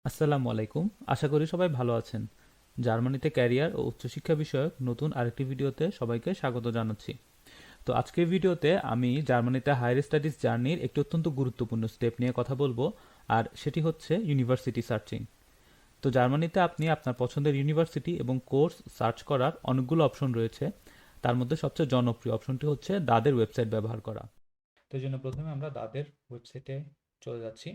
আসসালামু আলাইকুম। আশা করি সবাই ভালো আছেন। জার্মানিতে ক্যারিয়ার ও উচ্চশিক্ষা বিষয়ক নতুন আরেকটি ভিডিওতে সবাইকে স্বাগত জানাচ্ছি। তো আজকের ভিডিওতে আমি জার্মানিতে হায়ার স্টাডিজ জার্নির একটি অত্যন্ত গুরুত্বপূর্ণ স্টেপ নিয়ে কথা বলবো, আর সেটি হচ্ছে ইউনিভার্সিটি সার্চিং। তো জার্মানিতে আপনি আপনার পছন্দের ইউনিভার্সিটি এবং কোর্স সার্চ করার অনেকগুলো অপশন রয়েছে। তার মধ্যে সবচেয়ে জনপ্রিয় অপশনটি হচ্ছে দাদের ওয়েবসাইট ব্যবহার করা। তো এই জন্য প্রথমে আমরা দাদের ওয়েবসাইটে চলে যাচ্ছি।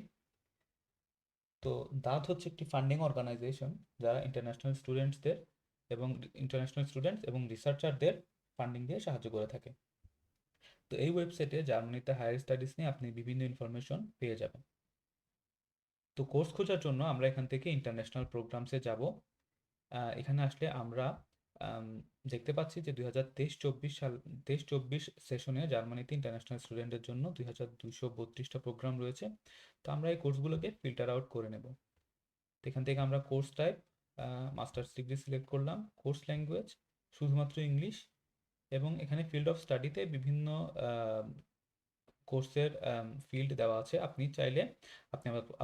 তো দাঁত হচ্ছে একটি ফান্ডিং অর্গানাইজেশন যারা ইন্টারন্যাশনাল স্টুডেন্টস এবং রিসার্চারদের ফান্ডিং দিয়ে সাহায্য করে থাকে। তো এই ওয়েবসাইটে জার্মানিতে হায়ার স্টাডিজ নিয়ে আপনি বিভিন্ন ইনফরমেশন পেয়ে যাবেন। তো কোর্স খোঁজার জন্য আমরা এখান থেকে ইন্টারন্যাশনাল প্রোগ্রামসে যাব। এখানে আসলে আমরা আম, দেখতে পাচ্ছি যে 2023-24 সেশনে জার্মানিতে ইন্টারন্যাশনাল স্টুডেন্টের জন্য 2232টা প্রোগ্রাম রয়েছে। তো আমরা এই কোর্সগুলোকে ফিল্টার আউট করে নেব। তো এখান থেকে আমরা course type masters degree select করলাম, কোর্স ল্যাঙ্গুয়েজ শুধুমাত্র ইংলিশ, এবং এখানে ফিল্ড অফ স্টাডিতে বিভিন্ন কোর্সের ফিল্ড দেওয়া আছে। আপনি চাইলে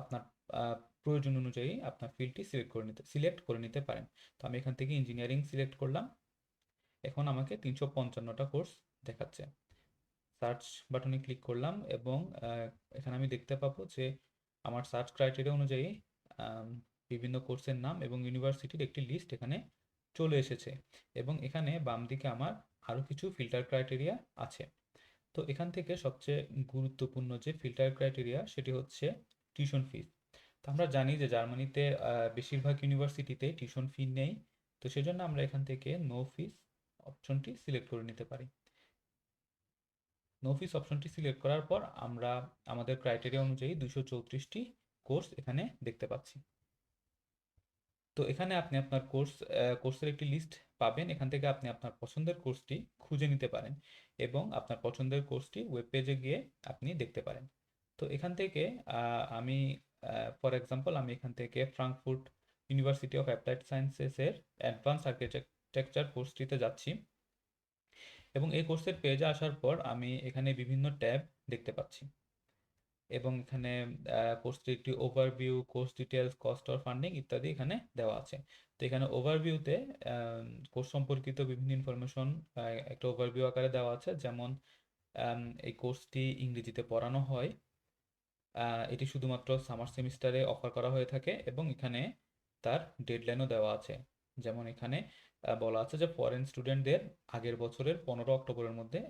আপনার প্রয়োজন অনুযায়ী আপনার ফিল্ডটি সিলেক্ট করে নিতে পারেন। তো আমি এখান থেকে ইঞ্জিনিয়ারিং সিলেক্ট করলাম। এখন আমাকে 355টা কোর্স দেখাচ্ছে। সার্চ বাটনে ক্লিক করলাম এবং এখানে আমি দেখতে পাবো যে আমার সার্চ ক্রাইটেরিয়া অনুযায়ী আম, বিভিন্ন কোর্সের নাম এবং ইউনিভার্সিটির একটি লিস্ট এখানে চলে এসেছে। এবং এখানে বাম দিকে আমার আরও কিছু ফিল্টার ক্রাইটেরিয়া আছে। তো এখান থেকে সবচেয়ে গুরুত্বপূর্ণ যে ফিল্টার ক্রাইটেরিয়া সেটি হচ্ছে টিউশন ফিস। তো আমরা জানি যে জার্মানিতে বেশিরভাগ ইউনিভার্সিটিতে টিউশন ফি নেই। তো সেজন্য আমরা এখান থেকে নো ফিস অপশনটি সিলেক্ট করে নিতে পারি। নো ফিস অপশনটি সিলেক্ট করার পর আমরা আমাদের ক্রাইটেরিয়া অনুযায়ী 234টি কোর্স এখানে দেখতে পাচ্ছি। তো এখানে আপনি আপনার কোর্সের একটি লিস্ট পাবেন। এখান থেকে আপনি আপনার পছন্দের কোর্সটি খুঁজে নিতে পারেন এবং আপনার পছন্দের কোর্সটি ওয়েব পেজে গিয়ে আপনি দেখতে পারেন। তো এখান থেকে আমি ফর এক্সাম্পল আমি এখান থেকে ফ্রাঙ্কফুর্ট ইউনিভার্সিটি অফ অ্যাপ্লাইড সায়েন্সেসের অ্যাডভান্স আর্কিটেকচার কোর্সটিতে যাচ্ছি। এবং এই কোর্সের পেজে আসার পর আমি এখানে বিভিন্ন ট্যাব দেখতে পাচ্ছি এবং এখানে কোর্সটির একটি overview, course details, cost or funding ইত্যাদি এখানে দেওয়া আছে। তো এখানে ওভারভিউতে কোর্স সম্পর্কিত বিভিন্ন ইনফরমেশন একটা ওভারভিউ আকারে দেওয়া আছে। যেমন এই কোর্সটি ইংরেজিতে পড়ানো হয়। এটি শুধুমাত্র সামার সেমিস্টারে অফার করা হয়ে থাকে এবং এখানে তার ডেডলাইনও দেওয়া আছে। যেমন এখানে বলা আছে যে ফরেন স্টুডেন্টদের আগের বছরের 15 অক্টোবরের মধ্যে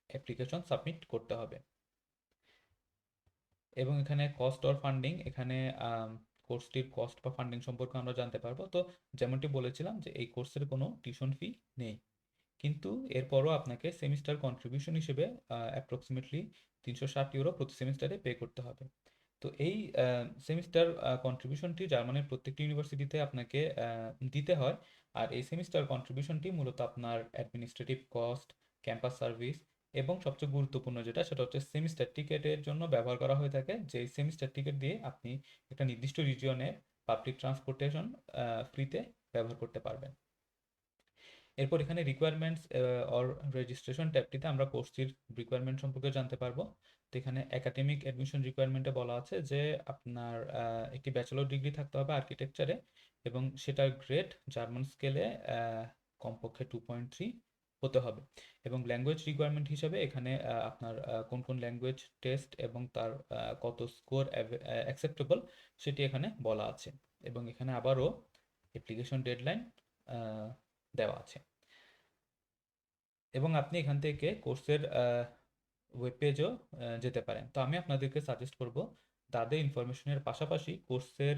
অ্যাপ্লিকেশন সাবমিট করতে হবে। এবং এখানে কস্ট অর ফান্ডিং, এখানে কোর্সটির কস্ট বা ফান্ডিং সম্পর্কে আমরা জানতে পারবো। তো যেমনটি বলেছিলাম যে এই কোর্সের কোনো টিউশন ফি নেই, কিন্তু এরপরও আপনাকে সেমিস্টার কন্ট্রিবিউশন হিসেবে অ্যাপ্রক্সিমেটলি 360 ইউরো প্রতি সেমিস্টারে পে করতে হবে। তো এই সেমিস্টার কন্ট্রিবিউশনটি জার্মানির প্রত্যেকটি ইউনিভার্সিটিতে আপনাকে দিতে হয়। আর এই সেমিস্টার কন্ট্রিবিউশনটি মূলত আপনার অ্যাডমিনিস্ট্রেটিভ কস্ট, ক্যাম্পাস সার্ভিস এবং সবচেয়ে গুরুত্বপূর্ণ যেটা সেটা হচ্ছে সেমিস্টার টিকেটের জন্য ব্যবহার করা হয়ে থাকে। যে সেমিস্টার টিকেট দিয়ে আপনি একটা নির্দিষ্ট রিজিয়নে পাবলিক ট্রান্সপোর্টেশন ফ্রিতে ব্যবহার করতে পারবেন। এরপর এখানে রিকোয়ারমেন্টস অর রেজিস্ট্রেশন ট্যাবটিতে আমরা কোর্সটির রিকোয়ারমেন্ট সম্পর্কে জানতে পারবো। তো এখানে একাডেমিক অ্যাডমিশন রিকোয়ারমেন্টে বলা আছে যে আপনার একটি ব্যাচেলর ডিগ্রি থাকতে হবে আর্কিটেকচারে এবং সেটার গ্রেড জার্মান স্কেলে কমপক্ষে 2.3 হতে হবে। এবং ল্যাঙ্গুয়েজ রিকোয়ারমেন্ট হিসাবে এখানে আপনার কোন কোন ল্যাঙ্গুয়েজ টেস্ট এবং তার কত স্কোর অ্যাকসেপ্টেবল সেটি এখানে বলা আছে। এবং এখানে আবারও অ্যাপ্লিকেশন ডেডলাইন দেওয়া আছে। এবং আপনি এখান থেকে কোর্সের ওয়েব পেজও যেতে পারেন। তো আমি আপনাদেরকে সাজেস্ট করব তাদের ইনফরমেশনের পাশাপাশি কোর্সের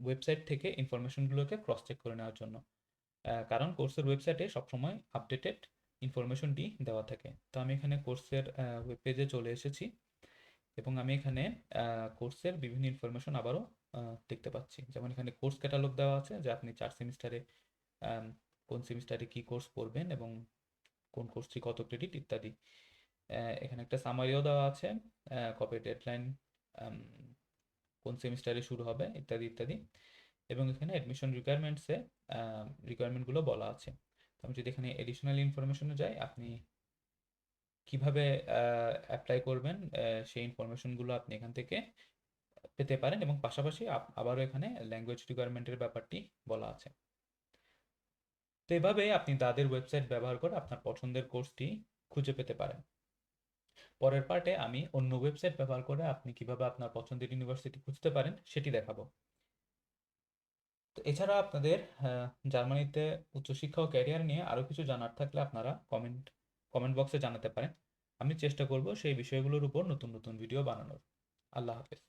ওয়েবসাইট থেকে ইনফরমেশনগুলোকে ক্রস চেক করে নেওয়ার জন্য। কারণ কোর্সের ওয়েবসাইটে সবসময় আপডেটেড ইনফরমেশনটি দেওয়া থাকে। তো আমি এখানে কোর্সের ওয়েব পেজে চলে এসেছি এবং আমি এখানে কোর্সের বিভিন্ন ইনফরমেশন আবারও দেখতে পাচ্ছি। যেমন এখানে কোর্স ক্যাটালগ দেওয়া আছে যে আপনি 4 সেমিস্টারে কোন সেমিস্টারে কি কোর্স পড়বেন এবং কোন কোর্সটি কত ক্রেডিট ইত্যাদি। এখানে একটা সামারিও দেওয়া আছে, কবে ডেডলাইন, কোন সেমিস্টারে শুরু হবে ইত্যাদি ইত্যাদি। এবং এখানে অ্যাডমিশন রিকোয়ারমেন্টসে রিকোয়ারমেন্টগুলো বলা আছে। তো আমি যদি এখানে এডিশনাল ইনফরমেশনে যাই, আপনি কিভাবে অ্যাপ্লাই করবেন সেই ইনফরমেশনগুলো আপনি এখান থেকে পেতে পারেন এবং পাশাপাশি আবারও এখানে ল্যাঙ্গুয়েজ রিকোয়ারমেন্টের ব্যাপারটি বলা আছে। তো এভাবে আপনি তাদের ওয়েবসাইট ব্যবহার করে আপনার পছন্দের কোর্সটি খুঁজে পেতে পারেন। পরের পার্টে আমি অন্য ওয়েবসাইট ব্যবহার করে আপনি কিভাবে আপনার পছন্দের ইউনিভার্সিটি খুঁজতে পারেন সেটি দেখাবো। তো এছাড়া আপনাদের জার্মানিতে উচ্চশিক্ষা ও ক্যারিয়ার নিয়ে আরও কিছু জানার থাকলে আপনারা কমেন্ট বক্সে জানাতে পারেন। আমি চেষ্টা করব সেই বিষয়গুলোর উপর নতুন নতুন ভিডিও বানানোর। আল্লাহ হাফেজ।